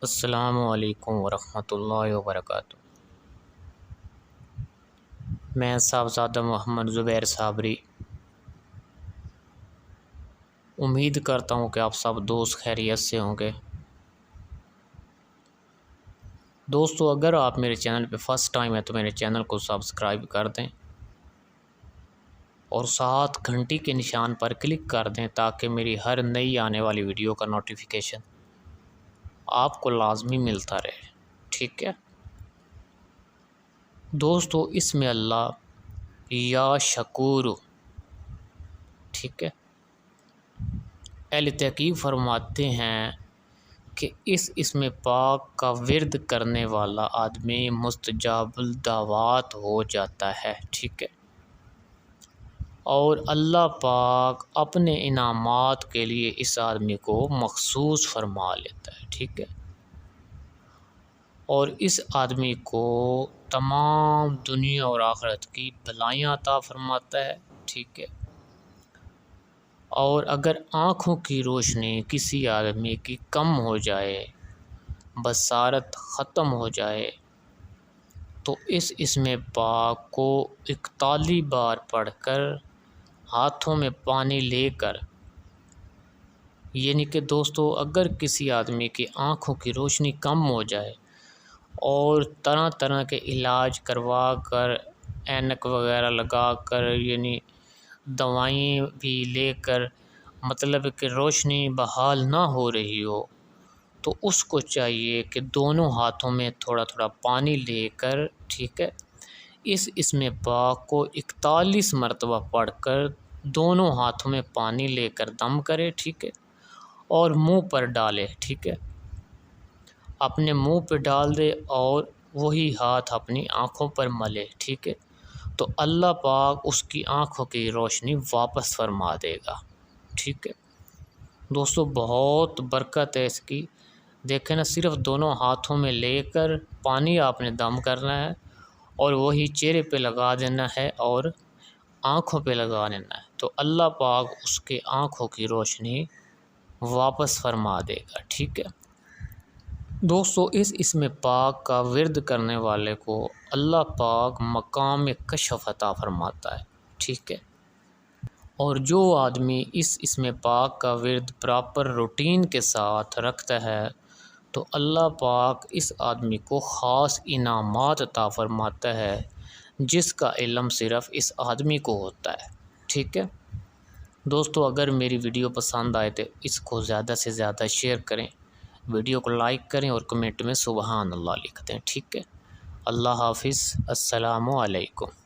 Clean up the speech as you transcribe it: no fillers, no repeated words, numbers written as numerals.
السلام علیکم ورحمۃ اللہ وبرکاتہ۔ میں صاحبزادہ محمد زبیر صابری امید کرتا ہوں کہ آپ سب دوست خیریت سے ہوں گے۔ دوستو، اگر آپ میرے چینل پہ فرسٹ ٹائم ہے تو میرے چینل کو سبسکرائب کر دیں اور ساتھ گھنٹی کے نشان پر کلک کر دیں تاکہ میری ہر نئی آنے والی ویڈیو کا نوٹیفیکیشن آپ کو لازمی ملتا رہے، ٹھیک ہے دوستو۔ اس میں اللہ یا شکور، ٹھیک ہے، اہل تحقیق فرماتے ہیں کہ اس اسم پاک کا ورد کرنے والا آدمی مستجاب الدعوات ہو جاتا ہے، ٹھیک ہے، اور اللہ پاک اپنے انعامات کے لیے اس آدمی کو مخصوص فرما لیتا ہے، ٹھیک ہے، اور اس آدمی کو تمام دنیا اور آخرت کی بھلائیاں عطا فرماتا ہے، ٹھیک ہے، اور اگر آنکھوں کی روشنی کسی آدمی کی کم ہو جائے، بصارت ختم ہو جائے، تو اس اسم پاک کو 41 بار پڑھ کر ہاتھوں میں پانی لے کر، یعنی کہ دوستو اگر کسی آدمی کی آنکھوں کی روشنی کم ہو جائے اور طرح طرح کے علاج کروا کر، اینک وغیرہ لگا کر، یعنی دوائیں بھی لے کر، مطلب کہ روشنی بحال نہ ہو رہی ہو، تو اس کو چاہیے کہ دونوں ہاتھوں میں تھوڑا تھوڑا پانی لے کر، ٹھیک ہے، اس اسم پاک کو 41 مرتبہ پڑھ کر دونوں ہاتھوں میں پانی لے کر دم کرے، ٹھیک ہے، اور منہ پر ڈالے، ٹھیک ہے، اپنے منہ پہ ڈال دے اور وہی ہاتھ اپنی آنکھوں پر ملے، ٹھیک ہے، تو اللہ پاک اس کی آنکھوں کی روشنی واپس فرما دے گا، ٹھیک ہے دوستو۔ بہت برکت ہے اس کی، دیکھیں نا، صرف دونوں ہاتھوں میں لے کر پانی آپ نے دم کرنا ہے اور وہی چہرے پہ لگا دینا ہے اور آنکھوں پہ لگا دینا ہے، تو اللہ پاک اس کے آنکھوں کی روشنی واپس فرما دے گا، ٹھیک ہے دوستو۔ اس اسم پاک کا ورد کرنے والے کو اللہ پاک مقام کشف عطا فرماتا ہے، ٹھیک ہے، اور جو آدمی اس اسم پاک کا ورد پراپر روٹین کے ساتھ رکھتا ہے تو اللہ پاک اس آدمی کو خاص انعامات عطا فرماتا ہے جس کا علم صرف اس آدمی کو ہوتا ہے، ٹھیک ہے دوستو۔ اگر میری ویڈیو پسند آئے تو اس کو زیادہ سے زیادہ شیئر کریں، ویڈیو کو لائک کریں اور کمنٹ میں سبحان اللہ لکھ دیں، ٹھیک ہے۔ اللہ حافظ، السلام علیکم۔